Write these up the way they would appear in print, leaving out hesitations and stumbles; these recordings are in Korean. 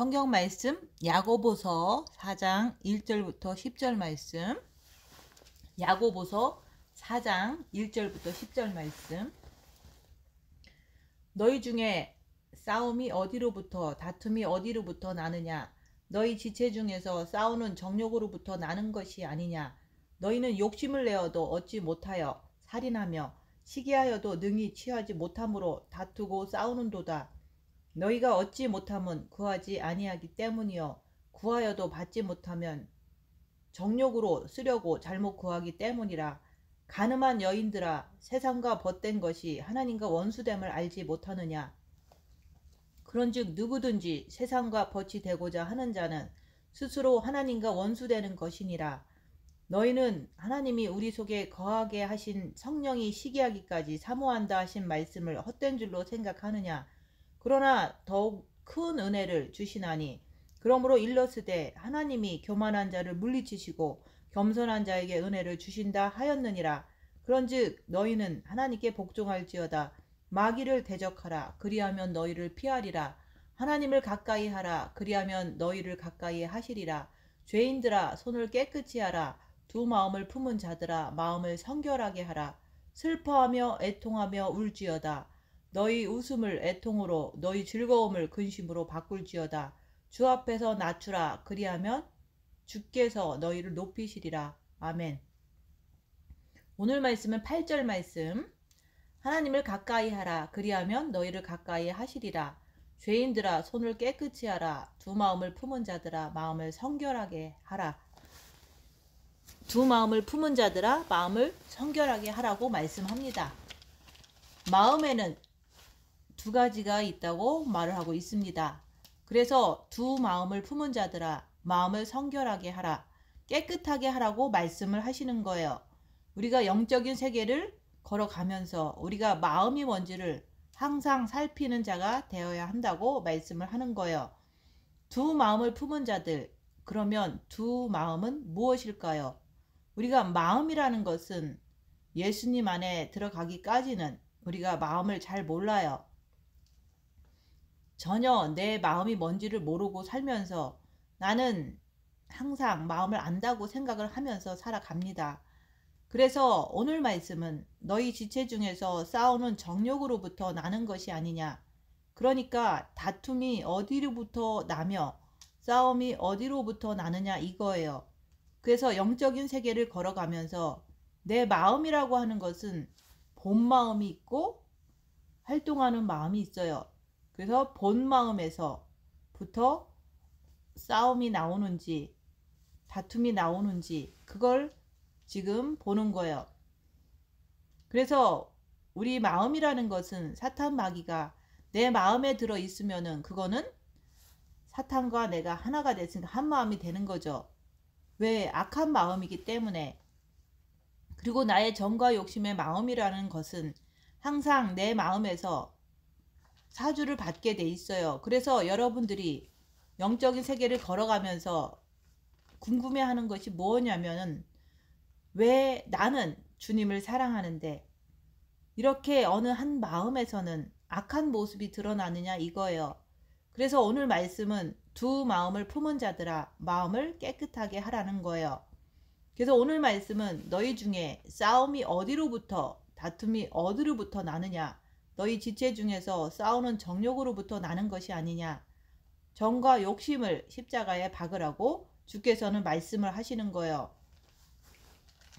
성경 말씀 야고보서 4장 1절부터 10절 말씀. 야고보서 4장 1절부터 10절 말씀. 너희 중에 싸움이 어디로부터 다툼이 어디로부터 나느냐? 너희 지체 중에서 싸우는 정욕으로부터 나는 것이 아니냐? 너희는 욕심을 내어도 얻지 못하여 살인하며 시기하여도 능히 취하지 못함으로 다투고 싸우는도다. 너희가 얻지 못함은 구하지 아니하기 때문이요 구하여도 받지 못하면 정욕으로 쓰려고 잘못 구하기 때문이라. 간음한 여인들아, 세상과 벗된 것이 하나님과 원수됨을 알지 못하느냐? 그런즉 누구든지 세상과 벗이 되고자 하는 자는 스스로 하나님과 원수되는 것이니라. 너희는 하나님이 우리 속에 거하게 하신 성령이 시기하기까지 사모한다 하신 말씀을 헛된 줄로 생각하느냐? 그러나 더욱 큰 은혜를 주시나니 그러므로 일러스되 하나님이 교만한 자를 물리치시고 겸손한 자에게 은혜를 주신다 하였느니라. 그런즉 너희는 하나님께 복종할지어다. 마귀를 대적하라. 그리하면 너희를 피하리라. 하나님을 가까이 하라. 그리하면 너희를 가까이 하시리라. 죄인들아, 손을 깨끗이 하라. 두 마음을 품은 자들아, 마음을 성결하게 하라. 슬퍼하며 애통하며 울지어다. 너희 웃음을 애통으로 너희 즐거움을 근심으로 바꿀지어다. 주 앞에서 낮추라. 그리하면 주께서 너희를 높이시리라. 아멘. 오늘 말씀은 8절 말씀. 하나님을 가까이 하라. 그리하면 너희를 가까이 하시리라. 죄인들아, 손을 깨끗이 하라. 두 마음을 품은 자들아, 마음을 성결하게 하라. 두 마음을 품은 자들아, 마음을 성결하게 하라고 말씀합니다. 마음에는 두 가지가 있다고 말을 하고 있습니다. 그래서 두 마음을 품은 자들아, 마음을 성결하게 하라, 깨끗하게 하라고 말씀을 하시는 거예요. 우리가 영적인 세계를 걸어가면서 우리가 마음이 뭔지를 항상 살피는 자가 되어야 한다고 말씀을 하는 거예요. 두 마음을 품은 자들, 그러면 두 마음은 무엇일까요? 우리가 마음이라는 것은 예수님 안에 들어가기까지는 우리가 마음을 잘 몰라요. 전혀 내 마음이 뭔지를 모르고 살면서 나는 항상 마음을 안다고 생각을 하면서 살아갑니다. 그래서 오늘 말씀은 너희 지체 중에서 싸우는 정욕으로부터 나는 것이 아니냐. 그러니까 다툼이 어디로부터 나며 싸움이 어디로부터 나느냐 이거예요. 그래서 영적인 세계를 걸어가면서 내 마음이라고 하는 것은 본 마음이 있고 활동하는 마음이 있어요. 그래서 본 마음에서부터 싸움이 나오는지 다툼이 나오는지 그걸 지금 보는 거예요. 그래서 우리 마음이라는 것은 사탄 마귀가 내 마음에 들어 있으면은 그거는 사탄과 내가 하나가 됐으니까 한 마음이 되는 거죠. 왜? 악한 마음이기 때문에. 그리고 나의 정과 욕심의 마음이라는 것은 항상 내 마음에서 사주를 받게 돼 있어요. 그래서 여러분들이 영적인 세계를 걸어가면서 궁금해하는 것이 뭐냐면은 왜 나는 주님을 사랑하는데 이렇게 어느 한 마음에서는 악한 모습이 드러나느냐 이거예요. 그래서 오늘 말씀은 두 마음을 품은 자들아, 마음을 깨끗하게 하라는 거예요. 그래서 오늘 말씀은 너희 중에 싸움이 어디로부터 다툼이 어디로부터 나느냐, 너희 지체 중에서 싸우는 정욕으로부터 나는 것이 아니냐, 정과 욕심을 십자가에 박으라고 주께서는 말씀을 하시는 거예요.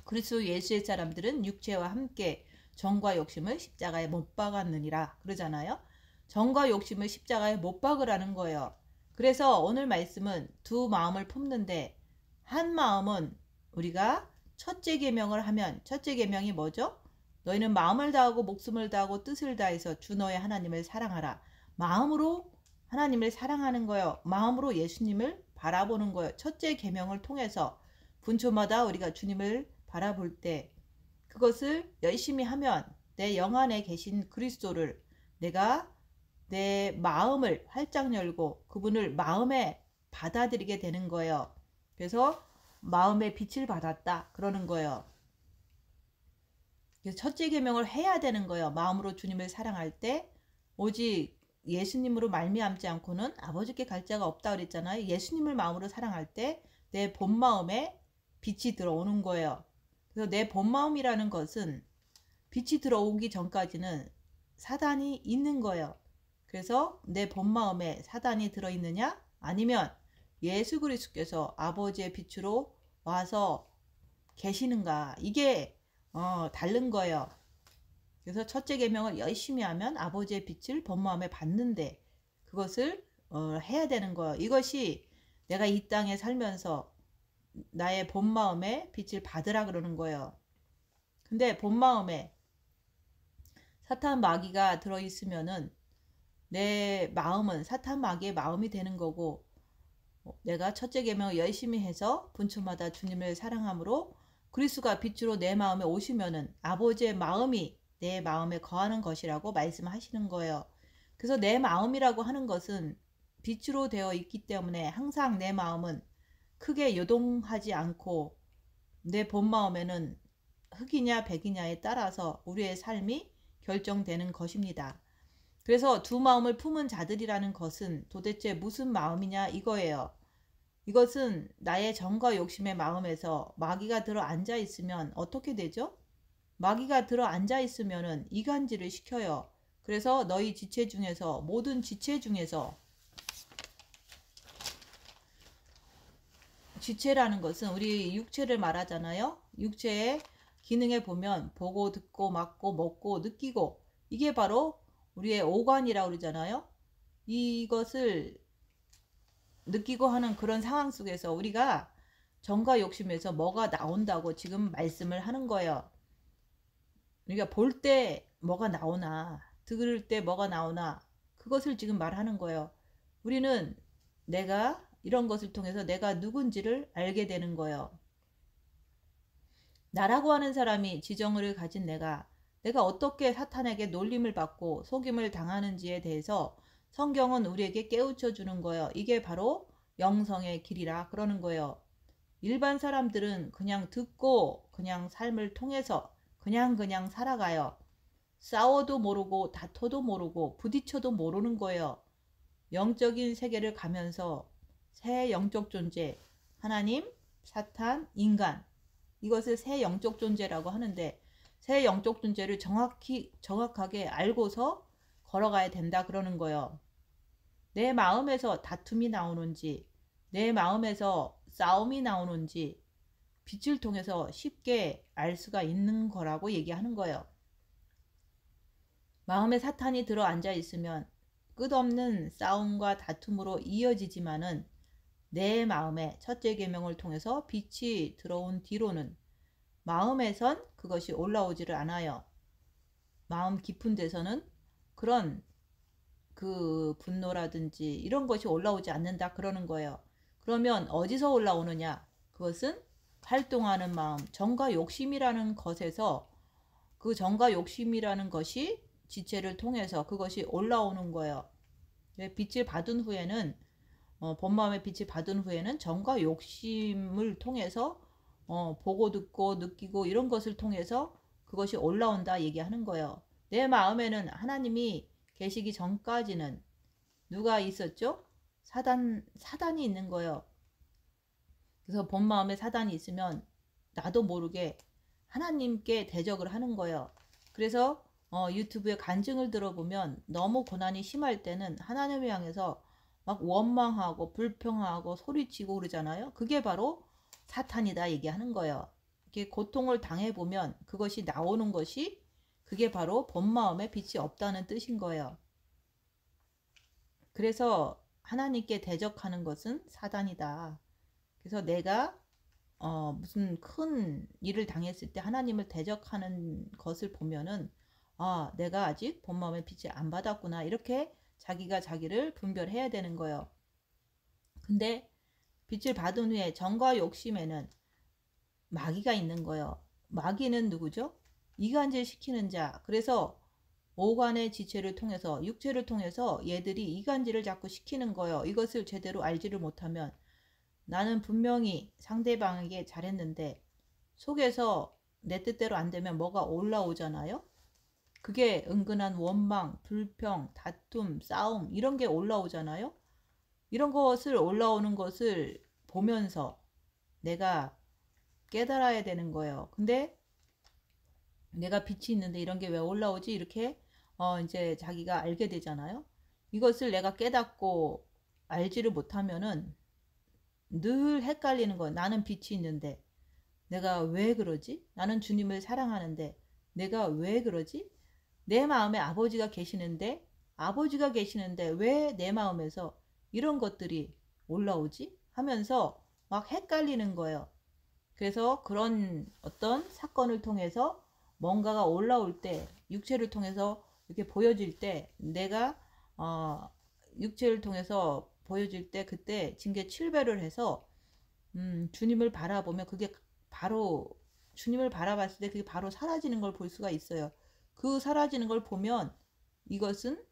그리스도 예수의 사람들은 육체와 함께 정과 욕심을 십자가에 못 박았느니라 그러잖아요. 정과 욕심을 십자가에 못 박으라는 거예요. 그래서 오늘 말씀은 두 마음을 품는데 한 마음은 우리가 첫째 계명을 하면 첫째 계명이 뭐죠? 너희는 마음을 다하고 목숨을 다하고 뜻을 다해서 주 너의 하나님을 사랑하라. 마음으로 하나님을 사랑하는 거예요. 마음으로 예수님을 바라보는 거예요. 첫째 계명을 통해서 분초마다 우리가 주님을 바라볼 때 그것을 열심히 하면 내 영 안에 계신 그리스도를 내가 내 마음을 활짝 열고 그분을 마음에 받아들이게 되는 거예요. 그래서 마음의 빛을 받았다 그러는 거예요. 그래서 첫째 계명을 해야 되는 거예요. 마음으로 주님을 사랑할 때 오직 예수님으로 말미암지 않고는 아버지께 갈 자가 없다 그랬잖아요. 예수님을 마음으로 사랑할 때 내 본마음에 빛이 들어오는 거예요. 그래서 내 본마음이라는 것은 빛이 들어오기 전까지는 사단이 있는 거예요. 그래서 내 본마음에 사단이 들어있느냐? 아니면 예수 그리스도께서 아버지의 빛으로 와서 계시는가? 이게 다른 거예요. 그래서 첫째 계명을 열심히 하면 아버지의 빛을 본마음에 받는데 그것을 해야 되는 거예요. 이것이 내가 이 땅에 살면서 나의 본마음에 빛을 받으라 그러는 거예요. 근데 본마음에 사탄 마귀가 들어있으면은 내 마음은 사탄 마귀의 마음이 되는 거고, 내가 첫째 계명을 열심히 해서 분초마다 주님을 사랑함으로 그리스도가 빛으로 내 마음에 오시면은 아버지의 마음이 내 마음에 거하는 것이라고 말씀하시는 거예요. 그래서 내 마음이라고 하는 것은 빛으로 되어 있기 때문에 항상 내 마음은 크게 요동하지 않고 내 본마음에는 흑이냐 백이냐에 따라서 우리의 삶이 결정되는 것입니다. 그래서 두 마음을 품은 자들이라는 것은 도대체 무슨 마음이냐 이거예요. 이것은 나의 정과 욕심의 마음에서 마귀가 들어 앉아 있으면 어떻게 되죠? 마귀가 들어 앉아 있으면은 이간질을 시켜요. 그래서 너희 지체 중에서 모든 지체 중에서 지체라는 것은 우리 육체를 말하잖아요. 육체의 기능에 보면 보고 듣고 맡고 먹고 느끼고 이게 바로 우리의 오관이라고 그러잖아요. 이것을 느끼고 하는 그런 상황 속에서 우리가 정과 욕심에서 뭐가 나온다고 지금 말씀을 하는 거예요. 우리가 볼 때 뭐가 나오나 들을 때 뭐가 나오나 그것을 지금 말하는 거예요. 우리는 내가 이런 것을 통해서 내가 누군지를 알게 되는 거예요. 나라고 하는 사람이 지정을 가진 내가 어떻게 사탄에게 놀림을 받고 속임을 당하는지에 대해서 성경은 우리에게 깨우쳐 주는 거예요. 이게 바로 영성의 길이라 그러는 거예요. 일반 사람들은 그냥 듣고 그냥 삶을 통해서 그냥 살아가요. 싸워도 모르고 다퉈도 모르고 부딪혀도 모르는 거예요. 영적인 세계를 가면서 새 영적 존재, 하나님, 사탄, 인간 이것을 새 영적 존재라고 하는데 새 영적 존재를 정확하게 알고서 걸어가야 된다 그러는 거예요. 내 마음에서 다툼이 나오는지 내 마음에서 싸움이 나오는지 빛을 통해서 쉽게 알 수가 있는 거라고 얘기하는 거예요. 마음에 사탄이 들어 앉아 있으면 끝없는 싸움과 다툼으로 이어지지만은 내 마음에 첫째 계명을 통해서 빛이 들어온 뒤로는 마음에선 그것이 올라오지를 않아요. 마음 깊은 데서는 그런 그 분노라든지 이런 것이 올라오지 않는다 그러는 거예요. 그러면 어디서 올라오느냐? 그것은 활동하는 마음, 정과 욕심이라는 것에서 그 정과 욕심이라는 것이 지체를 통해서 그것이 올라오는 거예요. 빛을 받은 후에는 본마음의 빛을 받은 후에는 정과 욕심을 통해서 보고 듣고 느끼고 이런 것을 통해서 그것이 올라온다 얘기하는 거예요. 내 마음에는 하나님이 계시기 전까지는 누가 있었죠? 사단이 있는 거예요. 그래서 본마음에 사단이 있으면 나도 모르게 하나님께 대적을 하는 거예요. 그래서 유튜브에 간증을 들어보면 너무 고난이 심할 때는 하나님을 향해서 막 원망하고 불평하고 소리치고 그러잖아요. 그게 바로 사탄이다 얘기하는 거예요. 이렇게 고통을 당해보면 그것이 나오는 것이 그게 바로 본마음에 빛이 없다는 뜻인 거예요. 그래서 하나님께 대적하는 것은 사단이다. 그래서 내가 무슨 큰 일을 당했을 때 하나님을 대적하는 것을 보면은 내가 아직 본마음의 빛을 안 받았구나 이렇게 자기가 자기를 분별해야 되는 거예요. 근데 빛을 받은 후에 정과 욕심에는 마귀가 있는 거예요. 마귀는 누구죠? 이간질 시키는 자. 그래서 오관의 지체를 통해서 육체를 통해서 얘들이 이간질을 자꾸 시키는 거예요. 이것을 제대로 알지를 못하면 나는 분명히 상대방에게 잘했는데 속에서 내 뜻대로 안 되면 뭐가 올라오잖아요. 그게 은근한 원망, 불평, 다툼, 싸움 이런 게 올라오잖아요. 이런 것을 올라오는 것을 보면서 내가 깨달아야 되는 거예요. 근데 내가 빛이 있는데 이런 게 왜 올라오지? 이렇게 이제 자기가 알게 되잖아요. 이것을 내가 깨닫고 알지를 못하면은 늘 헷갈리는 거예요. 나는 빛이 있는데 내가 왜 그러지? 나는 주님을 사랑하는데 내가 왜 그러지? 내 마음에 아버지가 계시는데 왜 내 마음에서 이런 것들이 올라오지? 하면서 막 헷갈리는 거예요. 그래서 그런 어떤 사건을 통해서 뭔가가 올라올 때, 육체를 통해서 이렇게 보여질 때, 내가 어, 육체를 통해서 보여질 때 그때 징계 7배를 해서 주님을 바라보면 그게 바로 주님을 바라봤을 때 그게 바로 사라지는 걸 볼 수가 있어요. 그 사라지는 걸 보면 이것은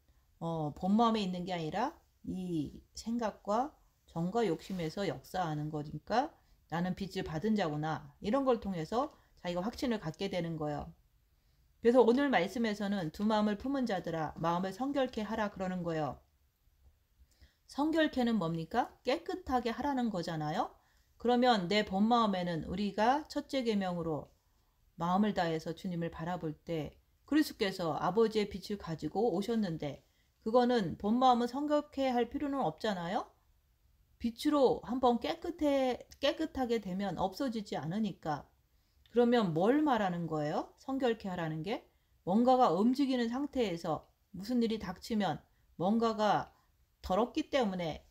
본 마음에 있는 게 아니라 이 생각과 정과 욕심에서 역사하는 거니까 나는 빚을 받은 자구나. 이런 걸 통해서 자기가 확신을 갖게 되는 거예요. 그래서 오늘 말씀에서는 두 마음을 품은 자들아 마음을 성결케 하라 그러는 거예요. 성결케는 뭡니까? 깨끗하게 하라는 거잖아요. 그러면 내 본 마음에는 우리가 첫째 계명으로 마음을 다해서 주님을 바라볼 때 그리스도께서 아버지의 빛을 가지고 오셨는데 그거는 본 마음은 성결케 할 필요는 없잖아요. 빛으로 한번 깨끗하게 되면 없어지지 않으니까. 그러면 뭘 말하는 거예요? 성결케 하라는 게 뭔가가 움직이는 상태에서 무슨 일이 닥치면 뭔가가 더럽기 때문에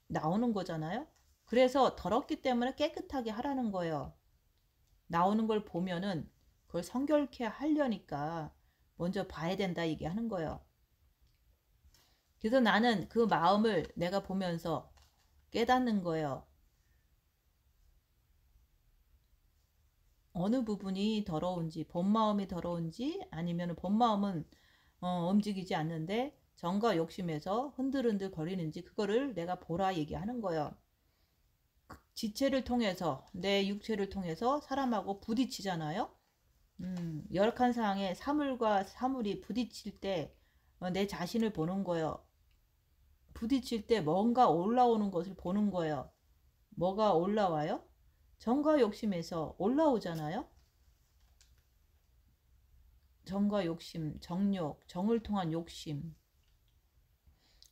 나오는 거잖아요. 그래서 더럽기 때문에 깨끗하게 하라는 거예요. 나오는 걸 보면은 그걸 성결케 하려니까 먼저 봐야 된다 얘기하는 거예요. 그래서 나는 그 마음을 내가 보면서 깨닫는 거예요. 어느 부분이 더러운지, 본 마음이 더러운지 아니면 본 마음은 움직이지 않는데 정과 욕심에서 흔들흔들 거리는지 그거를 내가 보라 얘기하는 거예요. 지체를 통해서 내 육체를 통해서 사람하고 부딪히잖아요. 열악한 상황에 사물과 사물이 부딪힐 때 내 자신을 보는 거예요. 부딪힐 때 뭔가 올라오는 것을 보는 거예요. 뭐가 올라와요? 정과 욕심에서 올라오잖아요. 정과 욕심, 정욕, 정을 통한 욕심.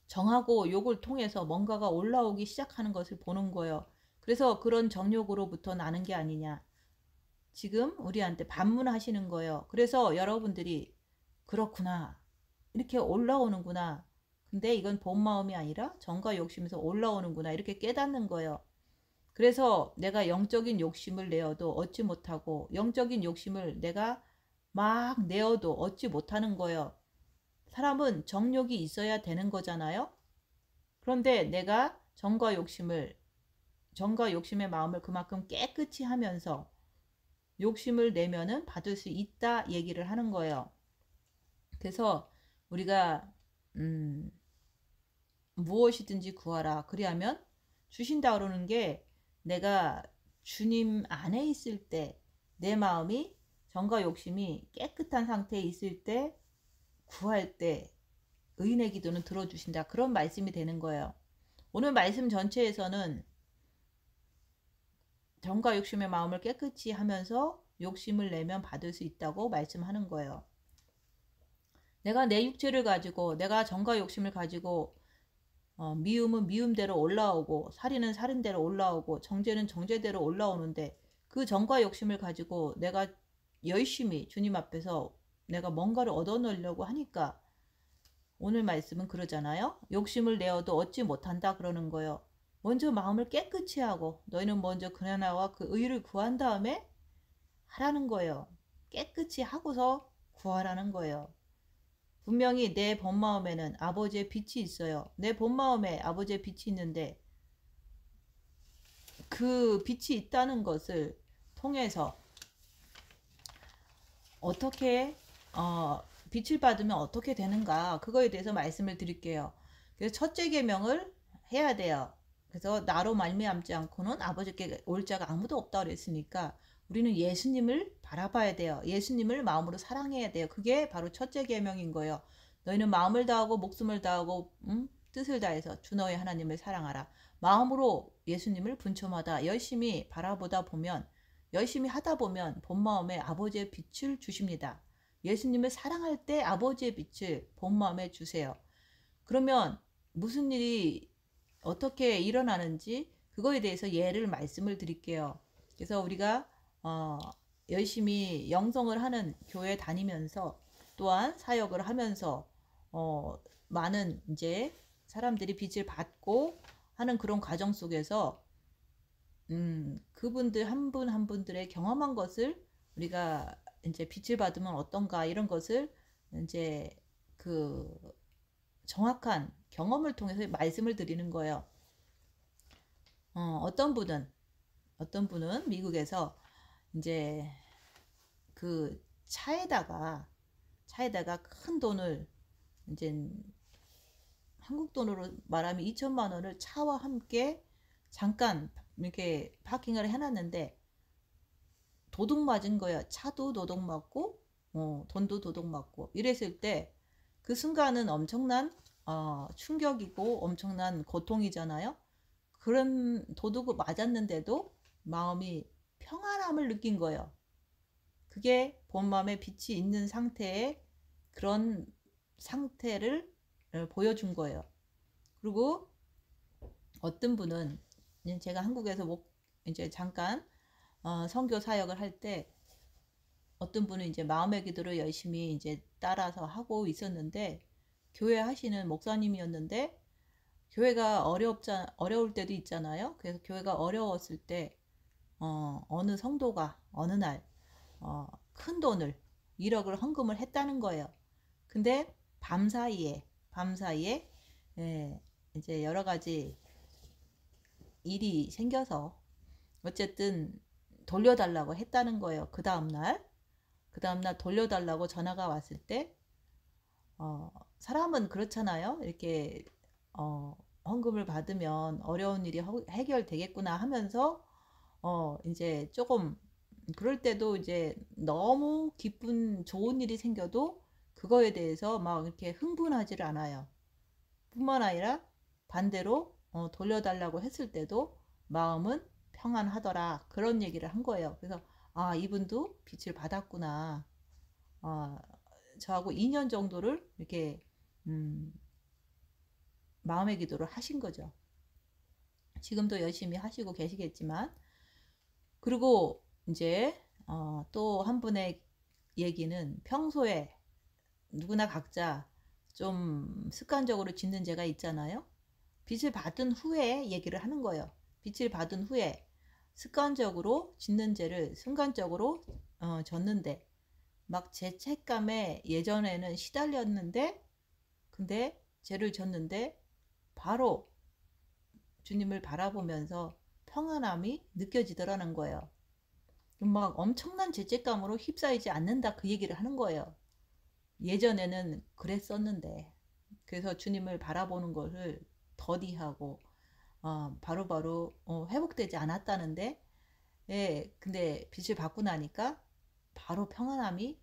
정하고 욕을 통해서 뭔가가 올라오기 시작하는 것을 보는 거예요. 그래서 그런 정욕으로부터 나는 게 아니냐. 지금 우리한테 반문하시는 거예요. 그래서 여러분들이 그렇구나. 이렇게 올라오는구나. 근데 이건 본 마음이 아니라 정과 욕심에서 올라오는구나. 이렇게 깨닫는 거예요. 그래서 내가 영적인 욕심을 내어도 얻지 못하고 영적인 욕심을 내가 막 내어도 얻지 못하는 거예요. 사람은 정욕이 있어야 되는 거잖아요. 그런데 내가 정과 욕심의 마음을 그만큼 깨끗이 하면서 욕심을 내면은 받을 수 있다 얘기를 하는 거예요. 그래서 우리가 무엇이든지 구하라. 그리하면 주신다 그러는 게 내가 주님 안에 있을 때 내 마음이 정과 욕심이 깨끗한 상태에 있을 때 구할 때 의인의 기도는 들어주신다. 그런 말씀이 되는 거예요. 오늘 말씀 전체에서는 정과 욕심의 마음을 깨끗이 하면서 욕심을 내면 받을 수 있다고 말씀하는 거예요. 내가 내 육체를 가지고 내가 정과 욕심을 가지고 미움은 미움대로 올라오고 살인은 살인대로 올라오고 정죄는 정죄대로 올라오는데 그 정과 욕심을 가지고 내가 열심히 주님 앞에서 내가 뭔가를 얻어내려고 하니까 오늘 말씀은 그러잖아요. 욕심을 내어도 얻지 못한다 그러는 거예요. 먼저 마음을 깨끗이 하고 너희는 먼저 그나라와 그 의를 구한 다음에 하라는 거예요. 깨끗이 하고서 구하라는 거예요. 분명히 내 본마음에는 아버지의 빛이 있어요. 내 본마음에 아버지의 빛이 있는데 그 빛이 있다는 것을 통해서 어떻게 빛을 받으면 어떻게 되는가 그거에 대해서 말씀을 드릴게요. 그래서 첫째 계명을 해야 돼요. 그래서 나로 말미암지 않고는 아버지께 올 자가 아무도 없다 그랬으니까 우리는 예수님을 바라봐야 돼요. 예수님을 마음으로 사랑해야 돼요. 그게 바로 첫째 계명인 거예요. 너희는 마음을 다하고 목숨을 다하고 뜻을 다해서 주 너희 하나님을 사랑하라. 마음으로 예수님을 분초마다 열심히 바라보다 보면, 열심히 하다 보면 본 마음에 아버지의 빛을 주십니다. 예수님을 사랑할 때 아버지의 빛을 본 마음에 주세요. 그러면 무슨 일이 어떻게 일어나는지 그거에 대해서 예를 말씀을 드릴게요. 그래서 우리가 열심히 영성을 하는 교회 다니면서 또한 사역을 하면서 많은 이제 사람들이 빛을 받고 하는 그런 과정 속에서 그분들 한 분 한 분들의 경험한 것을 우리가 이제 빛을 받으면 어떤가 이런 것을 이제 그 정확한 경험을 통해서 말씀을 드리는 거예요. 어떤 분은 미국에서 이제 그 차에다가 큰 돈을 이제 한국 돈으로 말하면 2천만 원을 차와 함께 잠깐 이렇게 파킹을 해놨는데 도둑 맞은 거야. 차도 도둑 맞고 돈도 도둑 맞고 이랬을 때 그 순간은 엄청난 충격이고 엄청난 고통이잖아요. 그런 도둑을 맞았는데도 마음이 평안함을 느낀 거예요. 그게 본 마음에 빛이 있는 상태의 그런 상태를 보여준 거예요. 그리고 어떤 분은 제가 한국에서 이제 잠깐 선교 사역을 할 때 어떤 분은 이제 마음의 기도를 열심히 이제 따라서 하고 있었는데 교회 하시는 목사님이었는데 교회가 어려울 때도 있잖아요. 그래서 교회가 어려웠을 때 어느 성도가 어느 날 큰 돈을 1억을 헌금을 했다는 거예요. 근데 밤사이에 이제 여러 가지 일이 생겨서 어쨌든 돌려달라고 했다는 거예요. 그 다음날 돌려달라고 전화가 왔을 때 사람은 그렇잖아요. 이렇게 헌금을 받으면 어려운 일이 해결되겠구나 하면서 이제 조금 그럴 때도 이제 너무 기쁜 좋은 일이 생겨도 그거에 대해서 막 이렇게 흥분하지를 않아요. 뿐만 아니라 반대로 돌려달라고 했을 때도 마음은 평안하더라. 그런 얘기를 한 거예요. 그래서 이분도 빛을 받았구나. 저하고 2년 정도를 이렇게 마음의 기도를 하신 거죠. 지금도 열심히 하시고 계시겠지만, 그리고 이제 또 한 분의 얘기는 평소에 누구나 각자 좀 습관적으로 짓는 죄가 있잖아요. 빛을 받은 후에 얘기를 하는 거예요. 빛을 받은 후에 습관적으로 짓는 죄를 순간적으로 졌는데 막 죄책감에 예전에는 시달렸는데 근데 죄를 졌는데 바로 주님을 바라보면서 평안함이 느껴지더라는 거예요. 막 엄청난 죄책감으로 휩싸이지 않는다 그 얘기를 하는 거예요. 예전에는 그랬었는데 그래서 주님을 바라보는 것을 더디하고 바로바로 회복되지 않았다는데 근데 빛을 받고 나니까 바로 평안함이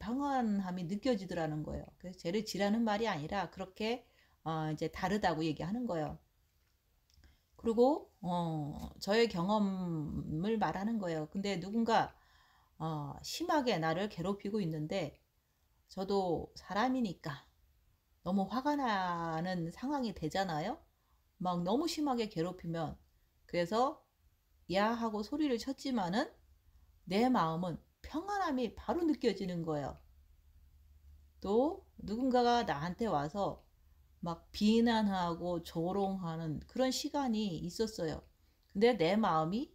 느껴지더라는 거예요. 그래서 죄를 지라는 말이 아니라 그렇게 이제 다르다고 얘기하는 거예요. 그리고 저의 경험을 말하는 거예요. 근데 누군가 심하게 나를 괴롭히고 있는데 저도 사람이니까 너무 화가 나는 상황이 되잖아요. 막 너무 심하게 괴롭히면 그래서 야 하고 소리를 쳤지만은 내 마음은 평안함이 바로 느껴지는 거예요. 또 누군가가 나한테 와서 막 비난하고 조롱하는 그런 시간이 있었어요. 근데 내 마음이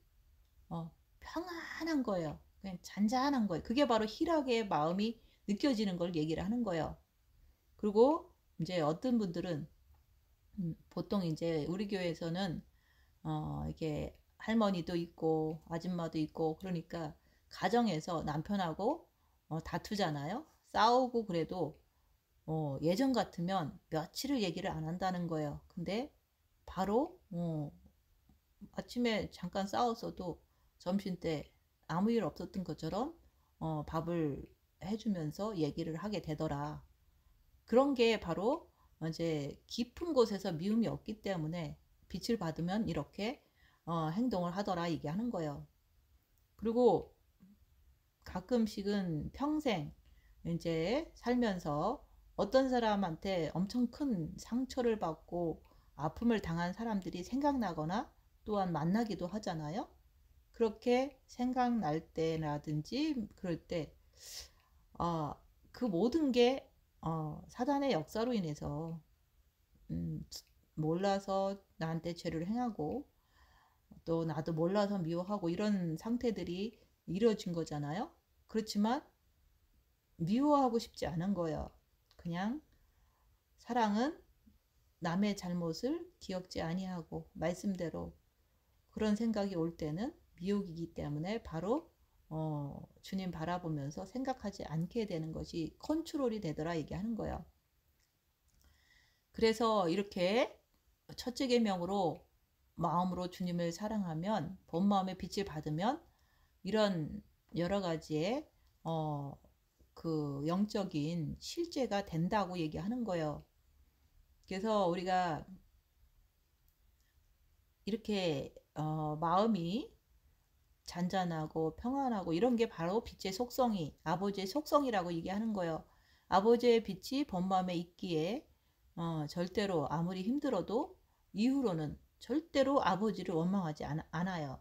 평안한 거예요. 그냥 잔잔한 거예요. 그게 바로 희락의 마음이 느껴지는 걸 얘기를 하는 거예요. 그리고 이제 어떤 분들은 보통 이제 우리 교회에서는 이렇게 할머니도 있고 아줌마도 있고 그러니까 가정에서 남편하고 다투잖아요. 싸우고 그래도 예전 같으면 며칠을 얘기를 안 한다는 거예요. 근데 바로 아침에 잠깐 싸웠어도 점심 때 아무 일 없었던 것처럼 밥을 해주면서 얘기를 하게 되더라. 그런 게 바로 이제 깊은 곳에서 미움이 없기 때문에 빛을 받으면 이렇게 행동을 하더라 이게 하는 거예요. 그리고 가끔씩은 평생 이제 살면서 어떤 사람한테 엄청 큰 상처를 받고 아픔을 당한 사람들이 생각나거나 또한 만나기도 하잖아요. 그렇게 생각날 때라든지 그럴 때, 어, 그 모든 게 사단의 역사로 인해서 음, 몰라서 나한테 죄를 행하고 또 나도 몰라서 미워하고 이런 상태들이 이루어진 거잖아요. 그렇지만 미워하고 싶지 않은 거예요. 그냥 사랑은 남의 잘못을 기억지 아니하고 말씀대로 그런 생각이 올 때는 미혹이기 때문에 바로 주님 바라보면서 생각하지 않게 되는 것이 컨트롤이 되더라 얘기하는 거예요. 그래서 이렇게 첫째 계명으로 마음으로 주님을 사랑하면 본 마음의 빛을 받으면 이런 여러 가지의 그 영적인 실제가 된다고 얘기하는 거예요. 그래서 우리가 이렇게 마음이 잔잔하고 평안하고 이런 게 바로 빛의 속성이 아버지의 속성이라고 얘기하는 거예요. 아버지의 빛이 본 마음에 있기에 절대로 아무리 힘들어도 이후로는 절대로 아버지를 원망하지 않아요.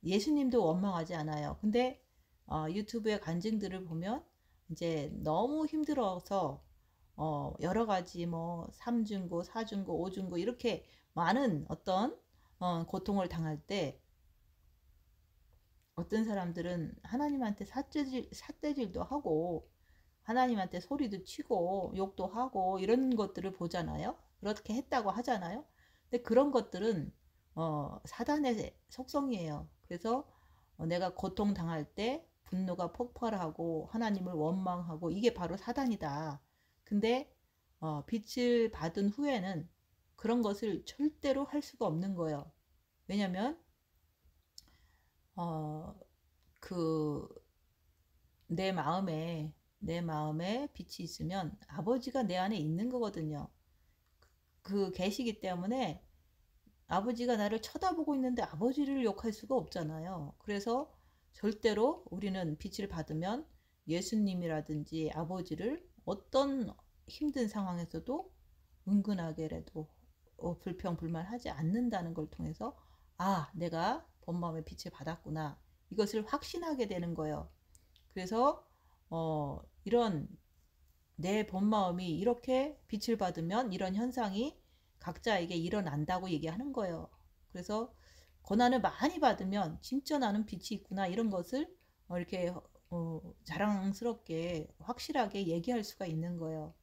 예수님도 원망하지 않아요. 근데 유튜브의 간증들을 보면 이제 너무 힘들어서 여러 가지 뭐 3중고, 4중고, 5중고 이렇게 많은 어떤 고통을 당할 때 어떤 사람들은 하나님한테 삿대질도 하고 하나님한테 소리도 치고 욕도 하고 이런 것들을 보잖아요. 그렇게 했다고 하잖아요. 근데 그런 것들은 사단의 속성이에요. 그래서 내가 고통 당할 때 분노가 폭발하고 하나님을 원망하고 이게 바로 사단이다. 근데 빛을 받은 후에는 그런 것을 절대로 할 수가 없는 거예요. 왜냐면 어, 그 내 마음에 빛이 있으면 아버지가 내 안에 있는 거거든요. 그 계시기 때문에 아버지가 나를 쳐다보고 있는데 아버지를 욕할 수가 없잖아요. 그래서 절대로 우리는 빛을 받으면 예수님이라든지 아버지를 어떤 힘든 상황에서도 은근하게라도 불평불만하지 않는다는 걸 통해서 내가 본 마음의 빛을 받았구나. 이것을 확신하게 되는 거예요. 그래서 이런 내 본 마음이 이렇게 빛을 받으면 이런 현상이 각자에게 일어난다고 얘기하는 거예요. 그래서 고난을 많이 받으면 진짜 나는 빛이 있구나 이런 것을 이렇게 자랑스럽게 확실하게 얘기할 수가 있는 거예요.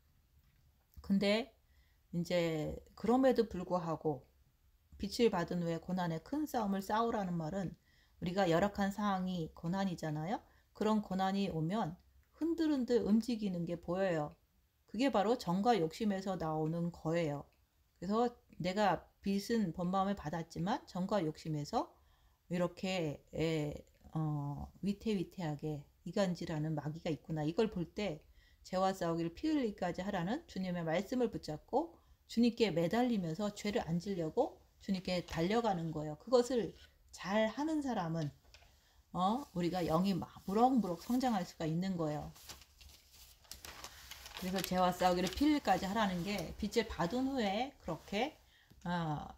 근데 이제 그럼에도 불구하고 빛을 받은 후에 고난의 큰 싸움을 싸우라는 말은 우리가 열악한 상황이 고난이잖아요. 그런 고난이 오면 흔들흔들 움직이는 게 보여요. 그게 바로 정과 욕심에서 나오는 거예요. 그래서 내가 빛은 본 마음에 받았지만 정과 욕심에서 이렇게 위태위태하게 이간질하는 마귀가 있구나. 이걸 볼 때 죄와 싸우기를 피 흘리기까지 하라는 주님의 말씀을 붙잡고 주님께 매달리면서 죄를 안 지려고 주님께 달려가는 거예요. 그것을 잘 하는 사람은 우리가 영이 무럭무럭 성장할 수가 있는 거예요. 그래서 죄와 싸우기를 피 흘리기까지 하라는 게 빛을 받은 후에 그렇게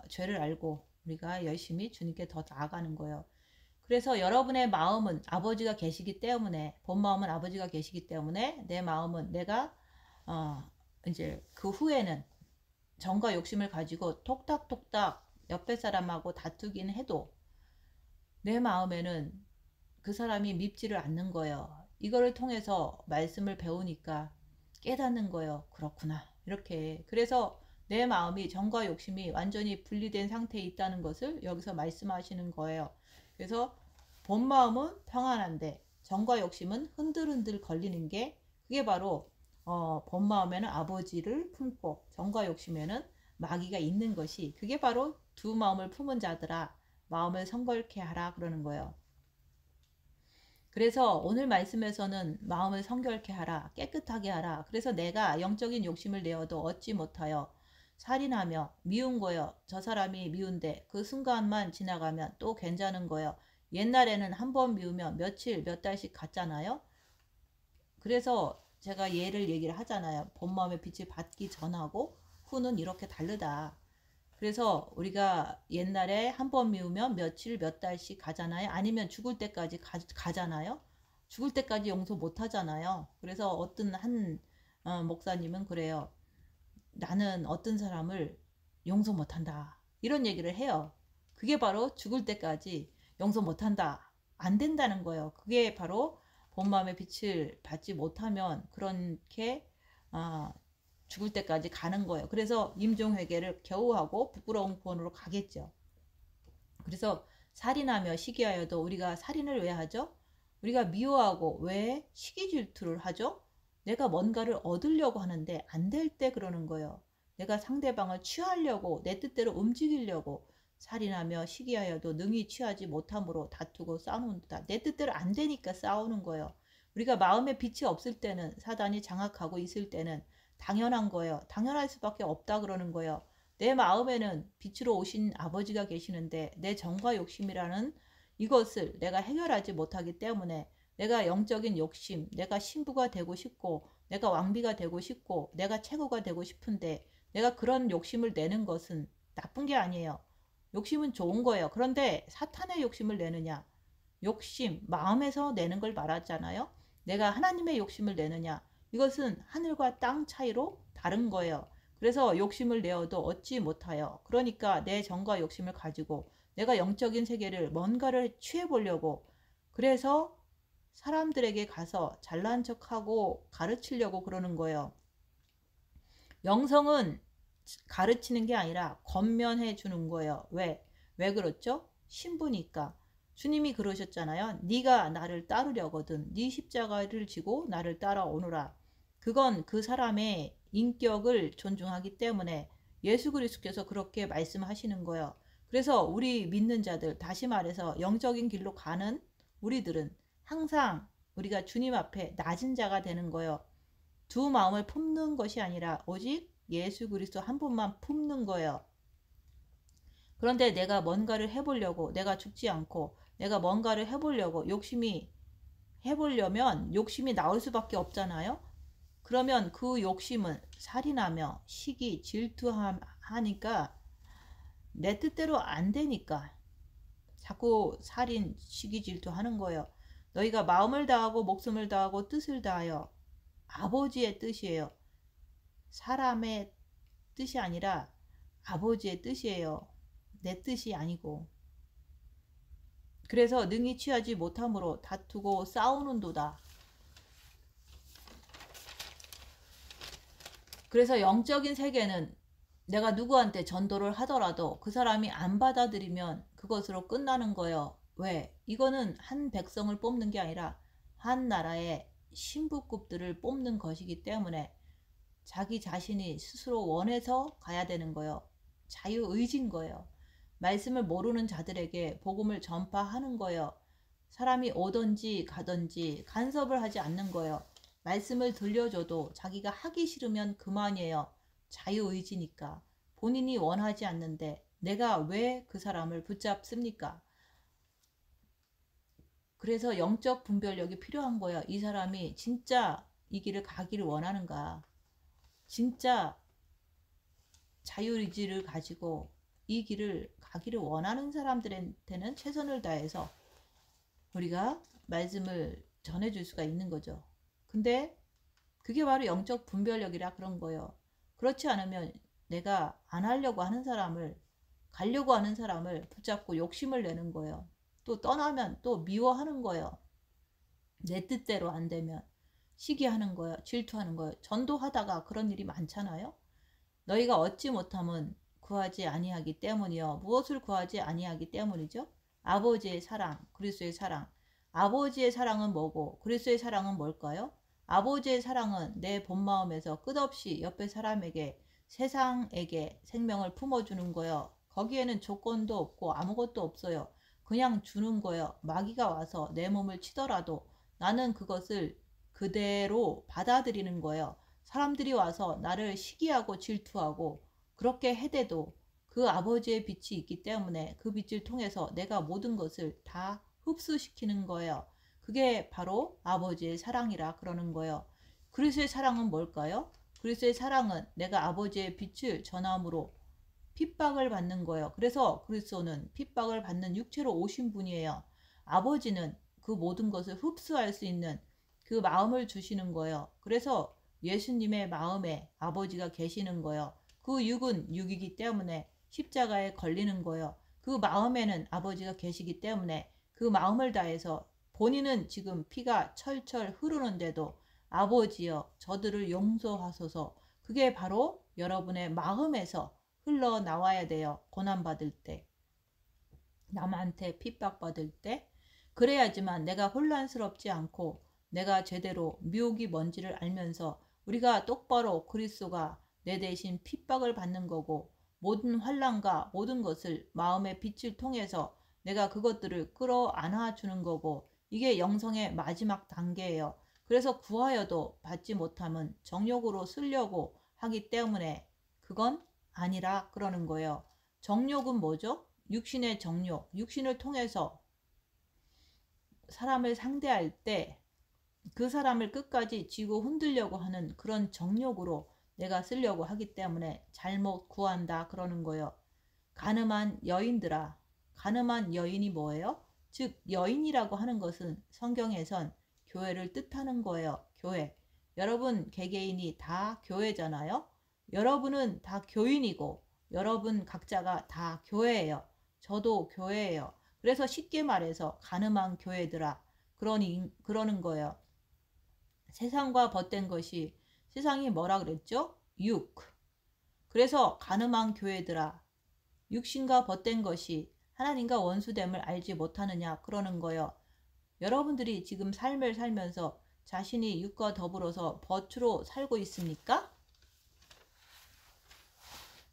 죄를 알고 우리가 열심히 주님께 더 나아가는 거예요. 그래서 여러분의 마음은 아버지가 계시기 때문에 본 마음은 아버지가 계시기 때문에 내 마음은 내가 이제 그 후에는 정과 욕심을 가지고 톡닥톡닥 옆에 사람하고 다투긴 해도 내 마음에는 그 사람이 밉지를 않는 거예요. 이거를 통해서 말씀을 배우니까 깨닫는 거예요. 그렇구나. 이렇게. 그래서 내 마음이 정과 욕심이 완전히 분리된 상태에 있다는 것을 여기서 말씀하시는 거예요. 그래서 본 마음은 평안한데 정과 욕심은 흔들흔들 걸리는 게 그게 바로 본 마음에는 아버지를 품고 정과 욕심에는 마귀가 있는 것이 그게 바로 두 마음을 품은 자들아 마음을 성결케 하라 그러는 거예요. 그래서 오늘 말씀에서는 마음을 성결케 하라, 깨끗하게 하라. 그래서 내가 영적인 욕심을 내어도 얻지 못하여 살인하며 미운 거요. 저 사람이 미운데 그 순간만 지나가면 또 괜찮은 거요. 옛날에는 한 번 미우면 며칠, 몇 달씩 갔잖아요. 그래서 제가 얘기를 하잖아요. 본 마음의 빛을 받기 전하고 후는 이렇게 다르다. 그래서 우리가 옛날에 한 번 미우면 며칠 몇 달씩 가잖아요. 아니면 죽을 때까지 가잖아요. 죽을 때까지 용서 못 하잖아요. 그래서 어떤 한 목사님은 그래요. 나는 어떤 사람을 용서 못 한다. 이런 얘기를 해요. 그게 바로 죽을 때까지 용서 못 한다. 안 된다는 거예요. 그게 바로 본 마음의 빛을 받지 못하면 그렇게 죽을 때까지 가는 거예요. 그래서 임종회개를 겨우 하고 부끄러운 구원으로 가겠죠. 그래서 살인하며 시기하여도 우리가 살인을 왜 하죠? 우리가 미워하고 왜 시기 질투를 하죠? 내가 뭔가를 얻으려고 하는데 안 될 때 그러는 거예요. 내가 상대방을 취하려고 내 뜻대로 움직이려고 살인하며 시기하여도 능히 취하지 못함으로 다투고 싸우는다. 내 뜻대로 안 되니까 싸우는 거예요. 우리가 마음에 빛이 없을 때는 사단이 장악하고 있을 때는 당연한 거예요. 당연할 수밖에 없다 그러는 거예요. 내 마음에는 빛으로 오신 아버지가 계시는데 내 정과 욕심이라는 이것을 내가 해결하지 못하기 때문에 내가 영적인 욕심, 내가 신부가 되고 싶고 내가 왕비가 되고 싶고 내가 최고가 되고 싶은데 내가 그런 욕심을 내는 것은 나쁜 게 아니에요. 욕심은 좋은 거예요. 그런데 사탄의 욕심을 내느냐? 욕심, 마음에서 내는 걸 말하잖아요. 내가 하나님의 욕심을 내느냐? 이것은 하늘과 땅 차이로 다른 거예요. 그래서 욕심을 내어도 얻지 못하여. 그러니까 내 정과 욕심을 가지고 내가 영적인 세계를 뭔가를 취해보려고 그래서 사람들에게 가서 잘난 척하고 가르치려고 그러는 거예요. 영성은 가르치는 게 아니라 권면해 주는 거예요. 왜? 왜 그렇죠? 신부니까. 주님이 그러셨잖아요. 네가 나를 따르려거든 네 십자가를 지고 나를 따라오너라. 그건 그 사람의 인격을 존중하기 때문에 예수 그리스도께서 그렇게 말씀하시는 거예요. 그래서 우리 믿는 자들, 다시 말해서 영적인 길로 가는 우리들은 항상 우리가 주님 앞에 낮은 자가 되는 거예요. 두 마음을 품는 것이 아니라 오직 예수 그리스도 한 분만 품는 거예요. 그런데 내가 뭔가를 해보려고, 내가 죽지 않고 내가 뭔가를 해보려고 해보려면 욕심이 나올 수밖에 없잖아요. 그러면 그 욕심은 살인하며 시기 질투하니까 내 뜻대로 안 되니까 자꾸 살인 시기 질투하는 거예요. 너희가 마음을 다하고 목숨을 다하고 뜻을 다하여 아버지의 뜻이에요. 사람의 뜻이 아니라 아버지의 뜻이에요. 내 뜻이 아니고. 그래서 능히 취하지 못함으로 다투고 싸우는도다. 그래서 영적인 세계는 내가 누구한테 전도를 하더라도 그 사람이 안 받아들이면 그것으로 끝나는 거예요. 왜? 이거는 한 백성을 뽑는 게 아니라 한 나라의 신부급들을 뽑는 것이기 때문에 자기 자신이 스스로 원해서 가야 되는 거예요. 자유의지인 거예요. 말씀을 모르는 자들에게 복음을 전파하는 거예요. 사람이 오든지 가든지 간섭을 하지 않는 거예요. 말씀을 들려줘도 자기가 하기 싫으면 그만이에요. 자유의지니까. 본인이 원하지 않는데 내가 왜 그 사람을 붙잡습니까? 그래서 영적 분별력이 필요한 거예요. 이 사람이 진짜 이 길을 가기를 원하는가. 진짜 자유의지를 가지고 이 길을 가기를 원하는 사람들한테는 최선을 다해서 우리가 말씀을 전해줄 수가 있는 거죠. 근데 그게 바로 영적 분별력이라 그런 거예요. 그렇지 않으면 내가 안 하려고 하는 사람을, 가려고 하는 사람을 붙잡고 욕심을 내는 거예요. 또 떠나면 또 미워하는 거예요. 내 뜻대로 안 되면 시기하는 거예요. 질투하는 거예요. 전도하다가 그런 일이 많잖아요. 너희가 얻지 못함은 구하지 아니하기 때문이요. 무엇을 구하지 아니하기 때문이죠? 아버지의 사랑, 그리스도의 사랑. 아버지의 사랑은 뭐고 그리스도의 사랑은 뭘까요? 아버지의 사랑은 내 본마음에서 끝없이 옆에 사람에게, 세상에게 생명을 품어주는 거예요. 거기에는 조건도 없고 아무것도 없어요. 그냥 주는 거예요. 마귀가 와서 내 몸을 치더라도 나는 그것을 그대로 받아들이는 거예요. 사람들이 와서 나를 시기하고 질투하고 그렇게 해대도 그 아버지의 빛이 있기 때문에 그 빛을 통해서 내가 모든 것을 다 흡수시키는 거예요. 그게 바로 아버지의 사랑이라 그러는 거예요. 그리스도의 사랑은 뭘까요? 그리스도의 사랑은 내가 아버지의 빛을 전함으로 핍박을 받는 거예요. 그래서 그리스도는 핍박을 받는 육체로 오신 분이에요. 아버지는 그 모든 것을 흡수할 수 있는 그 마음을 주시는 거예요. 그래서 예수님의 마음에 아버지가 계시는 거예요. 그 육은 육이기 때문에 십자가에 걸리는 거예요. 그 마음에는 아버지가 계시기 때문에 그 마음을 다해서 본인은 지금 피가 철철 흐르는데도 아버지여 저들을 용서하소서. 그게 바로 여러분의 마음에서 흘러나와야 돼요. 고난받을 때, 남한테 핍박받을 때. 그래야지만 내가 혼란스럽지 않고 내가 제대로 미혹이 뭔지를 알면서 우리가 똑바로 그리스도가 내 대신 핍박을 받는 거고 모든 환난과 모든 것을 마음의 빛을 통해서 내가 그것들을 끌어안아 주는 거고 이게 영성의 마지막 단계예요. 그래서 구하여도 받지 못하면 정욕으로 쓰려고 하기 때문에 그건 아니라 그러는 거예요. 정욕은 뭐죠? 육신의 정욕, 육신을 통해서 사람을 상대할 때 그 사람을 끝까지 쥐고 흔들려고 하는 그런 정욕으로 내가 쓰려고 하기 때문에 잘못 구한다 그러는 거예요. 가늠한 여인들아. 가늠한 여인이 뭐예요? 즉 여인이라고 하는 것은 성경에선 교회를 뜻하는 거예요. 교회. 여러분 개개인이 다 교회잖아요. 여러분은 다 교인이고 여러분 각자가 다 교회예요. 저도 교회예요. 그래서 쉽게 말해서 가늠한 교회들아 그러는 거예요. 세상과 벗된 것이 세상이 뭐라 그랬죠? 육. 그래서 가늠한 교회들아 육신과 벗된 것이 하나님과 원수됨을 알지 못하느냐 그러는 거예요. 여러분들이 지금 삶을 살면서 자신이 육과 더불어서 벗으로 살고 있습니까?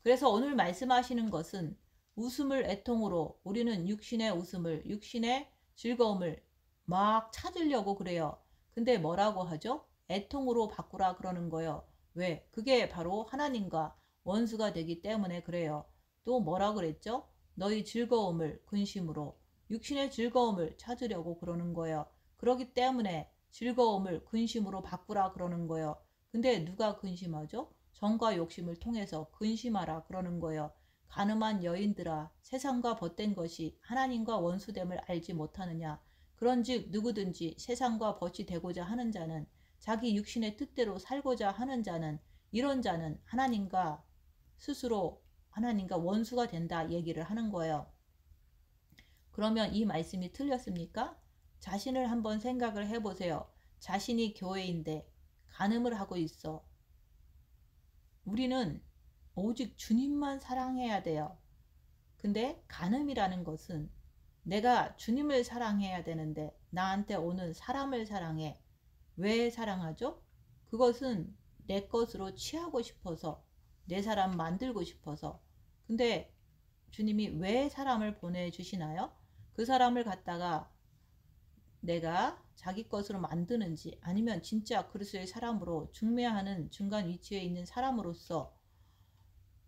그래서 오늘 말씀하시는 것은 웃음을 애통으로 우리는 육신의 웃음을 육신의 즐거움을 막 찾으려고 그래요. 근데 뭐라고 하죠? 애통으로 바꾸라 그러는 거예요. 왜? 그게 바로 하나님과 원수가 되기 때문에 그래요. 또 뭐라 그랬죠? 너희 즐거움을 근심으로 육신의 즐거움을 찾으려고 그러는 거예요. 그러기 때문에 즐거움을 근심으로 바꾸라 그러는 거예요. 근데 누가 근심하죠? 정과 욕심을 통해서 근심하라 그러는 거예요. 가늠한 여인들아 세상과 벗된 것이 하나님과 원수됨을 알지 못하느냐. 그런즉 누구든지 세상과 벗이 되고자 하는 자는 자기 육신의 뜻대로 살고자 하는 자는 이런 자는 하나님과 스스로 하나님과 원수가 된다 얘기를 하는 거예요. 그러면 이 말씀이 틀렸습니까? 자신을 한번 생각을 해보세요. 자신이 교회인데 간음을 하고 있어. 우리는 오직 주님만 사랑해야 돼요. 근데 간음이라는 것은 내가 주님을 사랑해야 되는데 나한테 오는 사람을 사랑해. 왜 사랑하죠? 그것은 내 것으로 취하고 싶어서 내 사람 만들고 싶어서. 근데 주님이 왜 사람을 보내주시나요? 그 사람을 갖다가 내가 자기 것으로 만드는지 아니면 진짜 그리스도의 사람으로 중매하는 중간 위치에 있는 사람으로서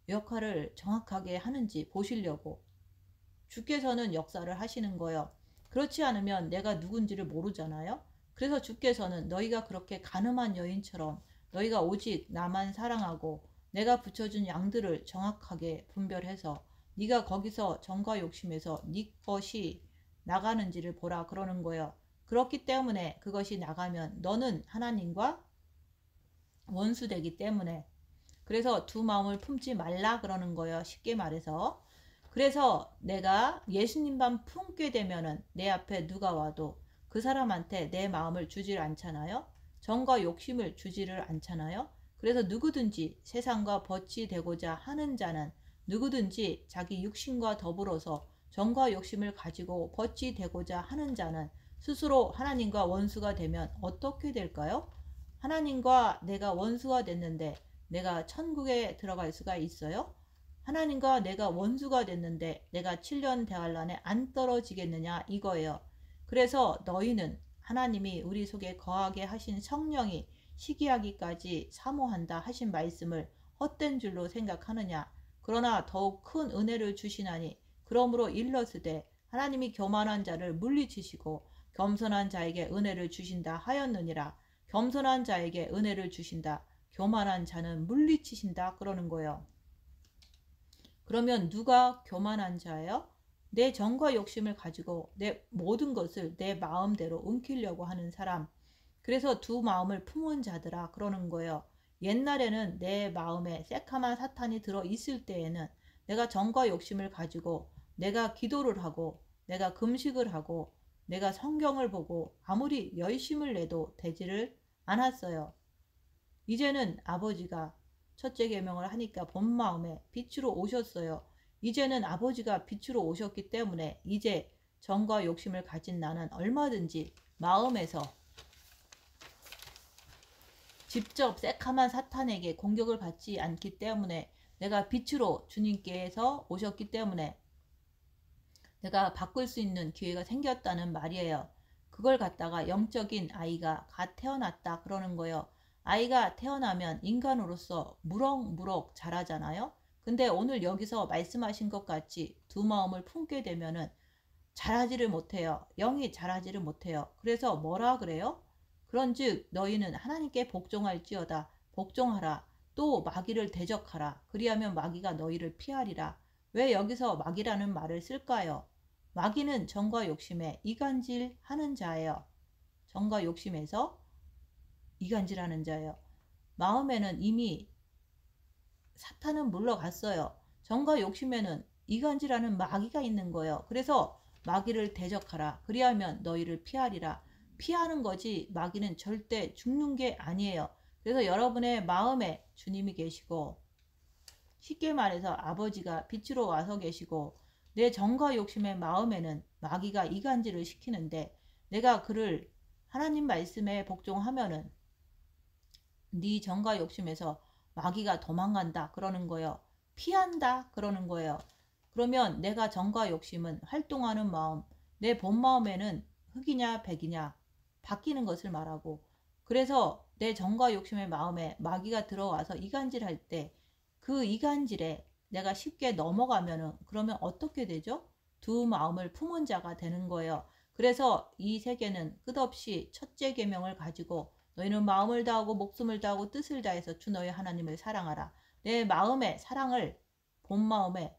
역할을 정확하게 하는지 보시려고 주께서는 역사를 하시는 거예요. 그렇지 않으면 내가 누군지를 모르잖아요. 그래서 주께서는 너희가 그렇게 가늠한 여인처럼 너희가 오직 나만 사랑하고 내가 붙여준 양들을 정확하게 분별해서 네가 거기서 정과 욕심에서 네 것이 나가는지를 보라 그러는 거예요. 그렇기 때문에 그것이 나가면 너는 하나님과 원수되기 때문에 그래서 두 마음을 품지 말라 그러는 거예요. 쉽게 말해서. 그래서 내가 예수님만 품게 되면은 내 앞에 누가 와도 그 사람한테 내 마음을 주질 않잖아요. 정과 욕심을 주지를 않잖아요. 그래서 누구든지 세상과 벗이 되고자 하는 자는 누구든지 자기 육신과 더불어서 정과 욕심을 가지고 벗이 되고자 하는 자는 스스로 하나님과 원수가 되면 어떻게 될까요? 하나님과 내가 원수가 됐는데 내가 천국에 들어갈 수가 있어요? 하나님과 내가 원수가 됐는데 내가 7년 대환란에 안 떨어지겠느냐 이거예요. 그래서 너희는 하나님이 우리 속에 거하게 하신 성령이 시기하기까지 사모한다 하신 말씀을 헛된 줄로 생각하느냐. 그러나 더욱 큰 은혜를 주시나니 그러므로 일러스되 하나님이 교만한 자를 물리치시고 겸손한 자에게 은혜를 주신다 하였느니라. 겸손한 자에게 은혜를 주신다. 교만한 자는 물리치신다 그러는 거예요. 그러면 누가 교만한 자예요? 내 정과 욕심을 가지고 내 모든 것을 내 마음대로 움키려고 하는 사람. 그래서 두 마음을 품은 자들아 그러는 거예요. 옛날에는 내 마음에 새카만 사탄이 들어 있을 때에는 내가 정과 욕심을 가지고 내가 기도를 하고 내가 금식을 하고 내가 성경을 보고 아무리 열심을 내도 되지를 않았어요. 이제는 아버지가 첫째 계명을 하니까 본 마음에 빛으로 오셨어요. 이제는 아버지가 빛으로 오셨기 때문에 이제 정과 욕심을 가진 나는 얼마든지 마음에서 직접 새카만 사탄에게 공격을 받지 않기 때문에 내가 빛으로 주님께서 오셨기 때문에 내가 바꿀 수 있는 기회가 생겼다는 말이에요. 그걸 갖다가 영적인 아이가 갓 태어났다 그러는 거예요. 아이가 태어나면 인간으로서 무럭무럭 자라잖아요. 근데 오늘 여기서 말씀하신 것 같이 두 마음을 품게 되면은 자라지를 못해요. 영이 자라지를 못해요. 그래서 뭐라 그래요? 그런즉 너희는 하나님께 복종할지어다. 복종하라. 또 마귀를 대적하라. 그리하면 마귀가 너희를 피하리라. 왜 여기서 마귀라는 말을 쓸까요? 마귀는 정과 욕심에 이간질하는 자예요. 정과 욕심에서 이간질하는 자예요. 마음에는 이미 사탄은 물러갔어요. 정과 욕심에는 이간질하는 마귀가 있는 거예요. 그래서 마귀를 대적하라. 그리하면 너희를 피하리라. 피하는 거지 마귀는 절대 죽는 게 아니에요. 그래서 여러분의 마음에 주님이 계시고 쉽게 말해서 아버지가 빛으로 와서 계시고 내 정과 욕심의 마음에는 마귀가 이간질을 시키는데 내가 그를 하나님 말씀에 복종하면은 네 정과 욕심에서 마귀가 도망간다 그러는 거예요. 피한다 그러는 거예요. 그러면 내가 정과 욕심은 활동하는 마음, 내 본 마음에는 흑이냐 백이냐 바뀌는 것을 말하고 그래서 내 정과 욕심의 마음에 마귀가 들어와서 이간질할 때 그 이간질에 내가 쉽게 넘어가면은 그러면 어떻게 되죠? 두 마음을 품은 자가 되는 거예요. 그래서 이 세계는 끝없이 첫째 계명을 가지고 너희는 마음을 다하고 목숨을 다하고 뜻을 다해서 주 너희 하나님을 사랑하라. 내 마음에 사랑을 본 마음에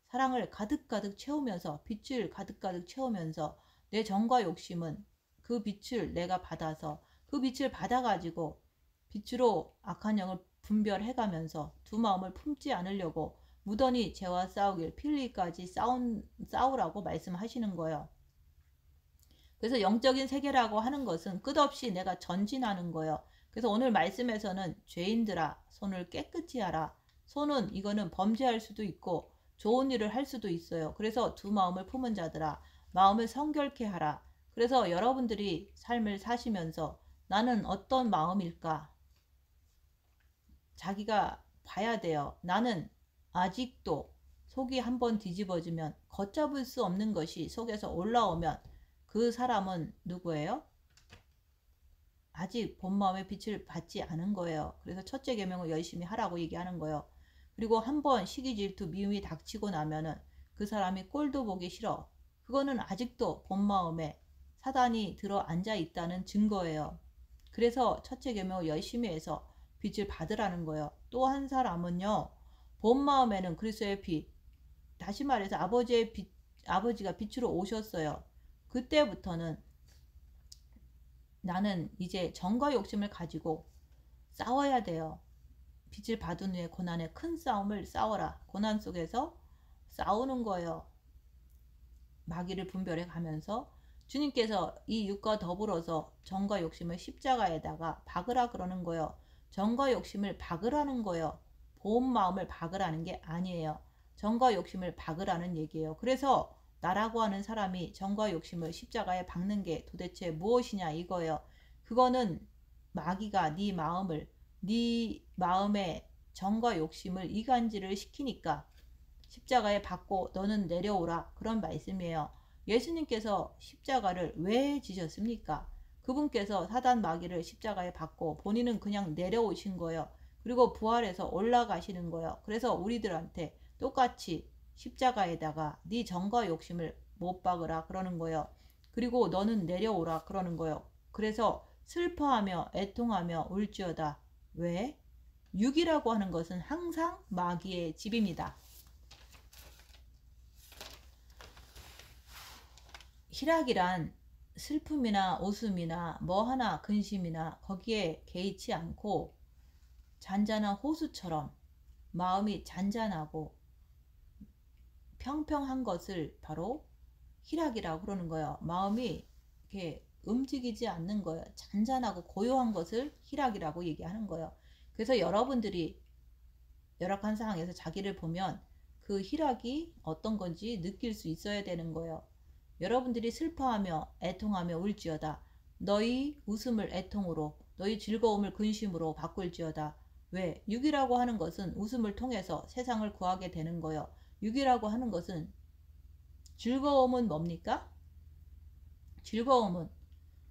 사랑을 가득가득 채우면서 빛을 가득가득 채우면서 내 정과 욕심은 그 빛을 내가 받아서 그 빛을 받아가지고 빛으로 악한 영을 분별해가면서 두 마음을 품지 않으려고 무던히 죄와 싸우길 피 흘리기까지 싸우라고 말씀하시는 거예요. 그래서 영적인 세계라고 하는 것은 끝없이 내가 전진하는 거예요. 그래서 오늘 말씀에서는 죄인들아 손을 깨끗이 하라. 손은 이거는 범죄할 수도 있고 좋은 일을 할 수도 있어요. 그래서 두 마음을 품은 자들아 마음을 성결케 하라. 그래서 여러분들이 삶을 사시면서 나는 어떤 마음일까? 자기가 봐야 돼요. 나는 아직도 속이 한번 뒤집어지면 걷잡을 수 없는 것이 속에서 올라오면 그 사람은 누구예요? 아직 본 마음의 빛을 받지 않은 거예요. 그래서 첫째 계명을 열심히 하라고 얘기하는 거예요. 그리고 한번 시기 질투 미움이 닥치고 나면은 그 사람이 꼴도 보기 싫어. 그거는 아직도 본 마음에 사단이 들어 앉아 있다는 증거예요. 그래서 첫째 계명을 열심히 해서 빛을 받으라는 거예요. 또 한 사람은요. 본 마음에는 그리스도의 빛. 다시 말해서 아버지의 빛, 아버지가 빛으로 오셨어요. 그때부터는 나는 이제 정과 욕심을 가지고 싸워야 돼요. 빛을 받은 후에 고난의 큰 싸움을 싸워라. 고난 속에서 싸우는 거예요. 마귀를 분별해 가면서 주님께서 이 육과 더불어서 정과 욕심을 십자가에다가 박으라 그러는 거예요. 정과 욕심을 박으라는 거예요. 본 마음을 박으라는 게 아니에요. 정과 욕심을 박으라는 얘기예요. 그래서 나라고 하는 사람이 정과 욕심을 십자가에 박는 게 도대체 무엇이냐 이거예요. 그거는 마귀가 네 마음을 네 마음의 정과 욕심을 이간질을 시키니까 십자가에 박고 너는 내려오라. 그런 말씀이에요. 예수님께서 십자가를 왜 지셨습니까? 그분께서 사단 마귀를 십자가에 박고 본인은 그냥 내려오신 거예요. 그리고 부활해서 올라가시는 거예요. 그래서 우리들한테 똑같이 십자가에다가 네 정과 욕심을 못 박으라 그러는 거예요. 그리고 너는 내려오라 그러는 거예요. 그래서 슬퍼하며 애통하며 울지어다. 왜? 육이라고 하는 것은 항상 마귀의 집입니다. 희락이란 슬픔이나 웃음이나 뭐 하나 근심이나 거기에 개의치 않고 잔잔한 호수처럼 마음이 잔잔하고 평평한 것을 바로 희락이라고 그러는 거예요. 마음이 이렇게 움직이지 않는 거예요. 잔잔하고 고요한 것을 희락이라고 얘기하는 거예요. 그래서 여러분들이 열악한 상황에서 자기를 보면 그 희락이 어떤 건지 느낄 수 있어야 되는 거예요. 여러분들이 슬퍼하며 애통하며 울지어다. 너희 웃음을 애통으로 너희 즐거움을 근심으로 바꿀지어다. 왜? 육이라고 하는 것은 웃음을 통해서 세상을 구하게 되는 거예요. 육이라고 하는 것은 즐거움은 뭡니까? 즐거움은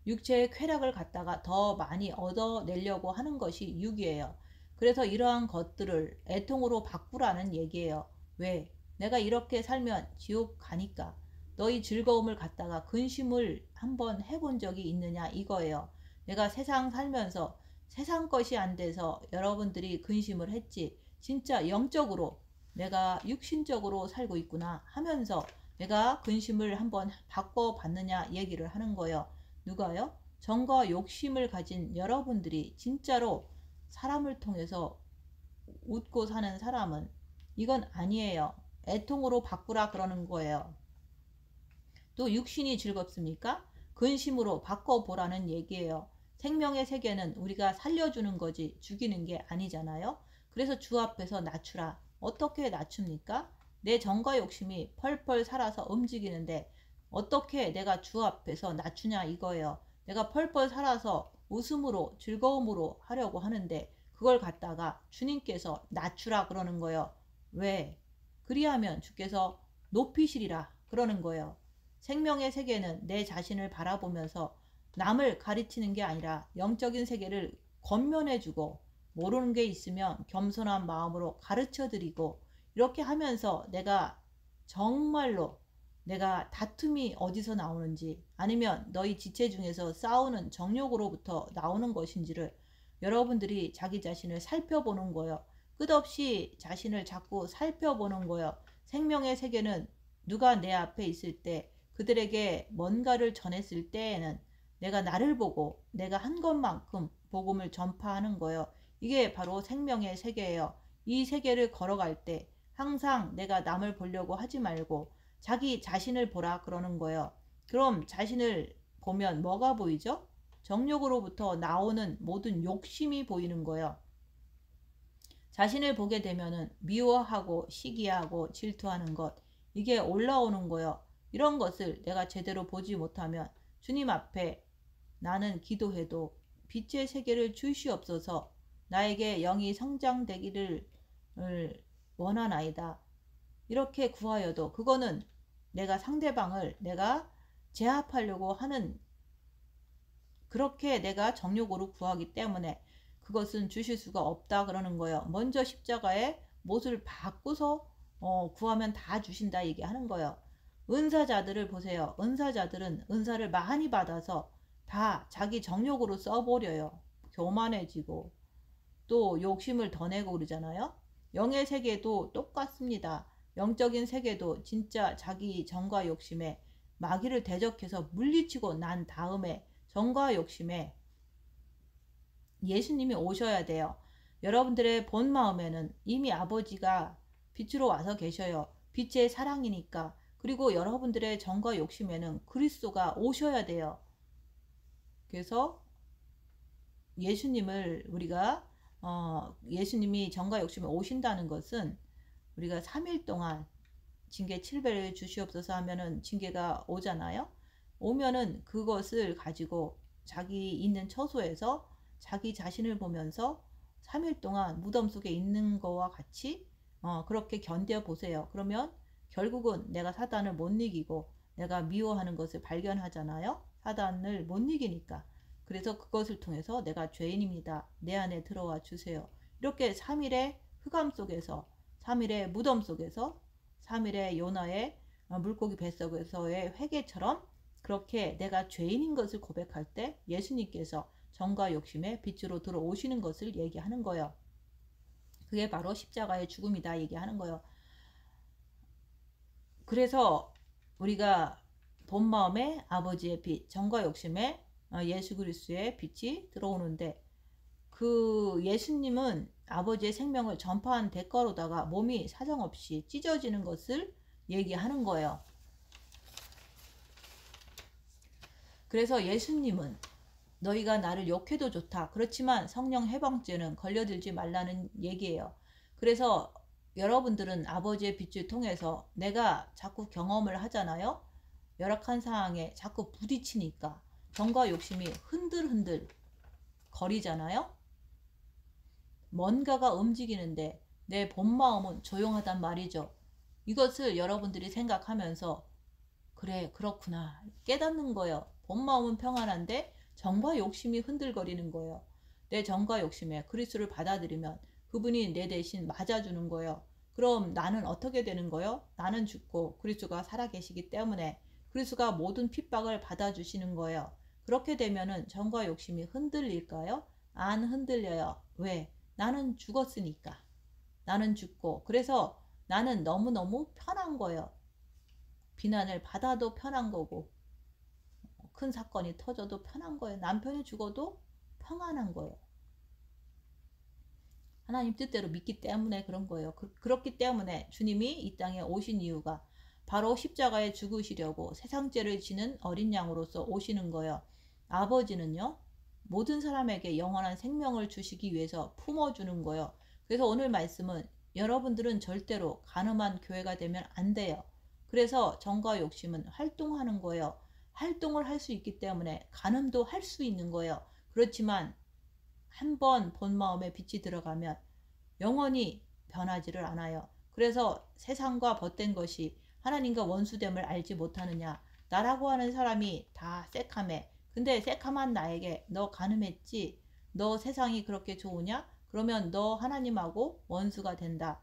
육체의 쾌락을 갖다가 더 많이 얻어내려고 하는 것이 육이에요. 그래서 이러한 것들을 애통으로 바꾸라는 얘기예요. 왜? 내가 이렇게 살면 지옥 가니까 너희 즐거움을 갖다가 근심을 한번 해본 적이 있느냐 이거예요. 내가 세상 살면서 세상 것이 안 돼서 여러분들이 근심을 했지 진짜 영적으로 내가 육신적으로 살고 있구나 하면서 내가 근심을 한번 바꿔봤느냐 얘기를 하는 거예요. 누가요? 정과 욕심을 가진 여러분들이 진짜로 사람을 통해서 웃고 사는 사람은 이건 아니에요. 애통으로 바꾸라 그러는 거예요. 또 육신이 즐겁습니까? 근심으로 바꿔보라는 얘기예요. 생명의 세계는 우리가 살려주는 거지 죽이는 게 아니잖아요. 그래서 주 앞에서 낮추라. 어떻게 낮춥니까? 내 정과 욕심이 펄펄 살아서 움직이는데 어떻게 내가 주 앞에서 낮추냐 이거예요. 내가 펄펄 살아서 웃음으로 즐거움으로 하려고 하는데 그걸 갖다가 주님께서 낮추라 그러는 거예요. 왜? 그리하면 주께서 높이시리라 그러는 거예요. 생명의 세계는 내 자신을 바라보면서 남을 가르치는 게 아니라 영적인 세계를 권면해주고 모르는 게 있으면 겸손한 마음으로 가르쳐드리고 이렇게 하면서 내가 정말로 내가 다툼이 어디서 나오는지 아니면 너희 지체 중에서 싸우는 정욕으로부터 나오는 것인지를 여러분들이 자기 자신을 살펴보는 거예요. 끝없이 자신을 자꾸 살펴보는 거예요. 생명의 세계는 누가 내 앞에 있을 때 그들에게 뭔가를 전했을 때에는 내가 나를 보고 내가 한 것만큼 복음을 전파하는 거예요. 이게 바로 생명의 세계예요. 이 세계를 걸어갈 때 항상 내가 남을 보려고 하지 말고 자기 자신을 보라 그러는 거예요. 그럼 자신을 보면 뭐가 보이죠? 정욕으로부터 나오는 모든 욕심이 보이는 거예요. 자신을 보게 되면은 미워하고 시기하고 질투하는 것 이게 올라오는 거예요. 이런 것을 내가 제대로 보지 못하면 주님 앞에 나는 기도해도 빛의 세계를 주시옵소서 나에게 영이 성장되기를 원하나이다. 이렇게 구하여도 그거는 내가 상대방을 내가 제압하려고 하는 그렇게 내가 정욕으로 구하기 때문에 그것은 주실 수가 없다 그러는 거예요. 먼저 십자가에 못을 바꾸서 구하면 다 주신다 얘기하는 거예요. 은사자들을 보세요. 은사자들은 은사를 많이 받아서 다 자기 정욕으로 써버려요. 교만해지고 또 욕심을 더 내고 그러잖아요. 영의 세계도 똑같습니다. 영적인 세계도 진짜 자기 정과 욕심에 마귀를 대적해서 물리치고 난 다음에 정과 욕심에 예수님이 오셔야 돼요. 여러분들의 본 마음에는 이미 아버지가 빛으로 와서 계셔요. 빛의 사랑이니까. 그리고 여러분들의 정과 욕심에는 그리스도가 오셔야 돼요. 그래서 예수님을 우리가 예수님이 정과 욕심에 오신다는 것은 우리가 3일 동안 징계 7배를 주시옵소서 하면은 징계가 오잖아요. 오면은 그것을 가지고 자기 있는 처소에서 자기 자신을 보면서 3일 동안 무덤 속에 있는 거와 같이 그렇게 견뎌 보세요. 그러면 결국은 내가 사단을 못 이기고 내가 미워하는 것을 발견하잖아요. 사단을 못 이기니까. 그래서 그것을 통해서 내가 죄인입니다. 내 안에 들어와 주세요. 이렇게 3일의 흑암 속에서, 3일의 무덤 속에서, 3일의 요나의 물고기 뱃속에서의 회개처럼 그렇게 내가 죄인인 것을 고백할 때 예수님께서 정과 욕심의 빛으로 들어오시는 것을 얘기하는 거예요. 그게 바로 십자가의 죽음이다 얘기하는 거예요. 그래서 우리가 본 마음에 아버지의 빛, 정과 욕심에 예수 그리스도의 빛이 들어오는데, 그 예수님은 아버지의 생명을 전파한 대가로다가 몸이 사정없이 찢어지는 것을 얘기하는 거예요. 그래서 예수님은 너희가 나를 욕해도 좋다. 그렇지만 성령 해방죄는 걸려들지 말라는 얘기예요. 그래서 여러분들은 아버지의 빛을 통해서 내가 자꾸 경험을 하잖아요. 열악한 상황에 자꾸 부딪히니까 정과 욕심이 흔들흔들 거리잖아요. 뭔가가 움직이는데 내 본마음은 조용하단 말이죠. 이것을 여러분들이 생각하면서 그래, 그렇구나 깨닫는 거예요. 본마음은 평안한데 정과 욕심이 흔들거리는 거예요. 내 정과 욕심에 그리스도를 받아들이면 그분이 내 대신 맞아주는 거예요. 그럼 나는 어떻게 되는 거예요? 나는 죽고 그리스도가 살아계시기 때문에 그리스도가 모든 핍박을 받아주시는 거예요. 그렇게 되면은 정과 욕심이 흔들릴까요? 안 흔들려요. 왜? 나는 죽었으니까. 나는 죽고 그래서 나는 너무너무 편한 거예요. 비난을 받아도 편한 거고 큰 사건이 터져도 편한 거예요. 남편이 죽어도 평안한 거예요. 하나님 뜻대로 믿기 때문에 그런 거예요. 그렇기 때문에 주님이 이 땅에 오신 이유가 바로 십자가에 죽으시려고 세상죄를 지는 어린 양으로서 오시는 거예요. 아버지는요, 모든 사람에게 영원한 생명을 주시기 위해서 품어주는 거예요. 그래서 오늘 말씀은 여러분들은 절대로 간음한 교회가 되면 안 돼요. 그래서 정과 욕심은 활동하는 거예요. 활동을 할 수 있기 때문에 간음도 할 수 있는 거예요. 그렇지만 한번 본 마음에 빛이 들어가면 영원히 변하지를 않아요. 그래서 세상과 벗된 것이 하나님과 원수됨을 알지 못하느냐. 나라고 하는 사람이 다 새카매. 근데 새카만 나에게 너 간음했지? 너 세상이 그렇게 좋으냐? 그러면 너 하나님하고 원수가 된다.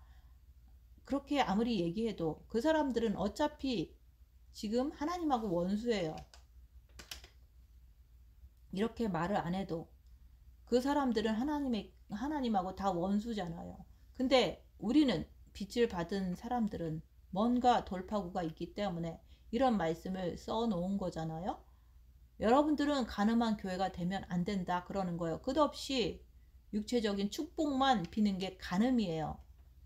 그렇게 아무리 얘기해도 그 사람들은 어차피 지금 하나님하고 원수예요. 이렇게 말을 안 해도 그 사람들은 하나님하고 다 원수잖아요. 근데 우리는 빛을 받은 사람들은 뭔가 돌파구가 있기 때문에 이런 말씀을 써 놓은 거잖아요. 여러분들은 가늠한 교회가 되면 안 된다 그러는 거예요. 끝없이 육체적인 축복만 비는 게 간음이에요.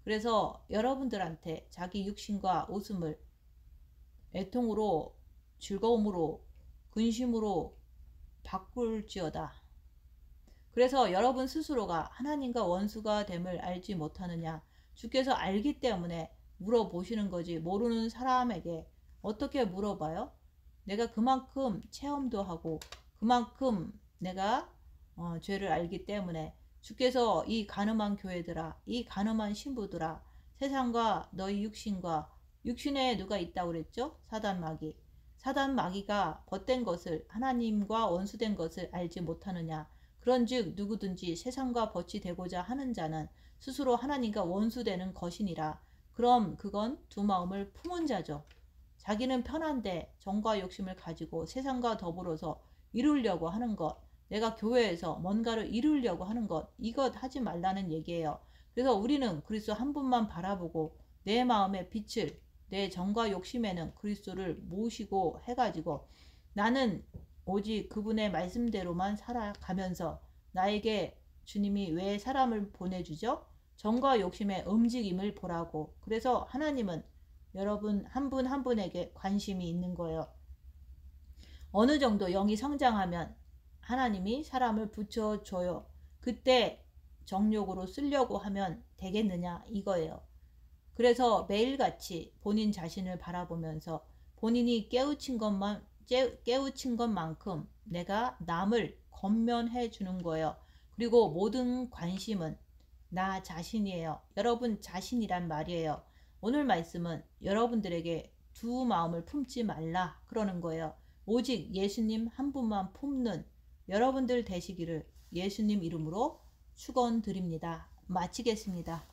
그래서 여러분들한테 자기 육신과 웃음을 애통으로, 즐거움으로, 근심으로 바꿀지어다. 그래서 여러분 스스로가 하나님과 원수가 됨을 알지 못하느냐. 주께서 알기 때문에 물어보시는 거지. 모르는 사람에게 어떻게 물어봐요? 내가 그만큼 체험도 하고 그만큼 내가 죄를 알기 때문에 주께서 이 간음한 교회들아, 이 간음한 신부들아, 세상과 너희 육신과 육신에 누가 있다고 그랬죠? 사단 마귀. 사단 마귀가 벗된 것을, 하나님과 원수된 것을 알지 못하느냐. 그런즉 누구든지 세상과 벗이 되고자 하는 자는 스스로 하나님과 원수되는 것이니라. 그럼 그건 두 마음을 품은 자죠. 자기는 편한데 정과 욕심을 가지고 세상과 더불어서 이루려고 하는 것, 내가 교회에서 뭔가를 이루려고 하는 것, 이것 하지 말라는 얘기예요. 그래서 우리는 그리스도 한 분만 바라보고 내 마음의 빛을, 내 정과 욕심에는 그리스도를 모시고 해가지고 나는 오직 그분의 말씀대로만 살아가면서 나에게 주님이 왜 사람을 보내주죠? 정과 욕심의 움직임을 보라고. 그래서 하나님은 여러분 한 분 한 분에게 관심이 있는 거예요. 어느 정도 영이 성장하면 하나님이 사람을 붙여줘요. 그때 정욕으로 쓰려고 하면 되겠느냐 이거예요. 그래서 매일같이 본인 자신을 바라보면서 본인이 깨우친 것만큼 내가 남을 권면해 주는 거예요. 그리고 모든 관심은 나 자신이에요. 여러분 자신이란 말이에요. 오늘 말씀은 여러분들에게 두 마음을 품지 말라 그러는 거예요. 오직 예수님 한 분만 품는 여러분들 되시기를 예수님 이름으로 축원드립니다. 마치겠습니다.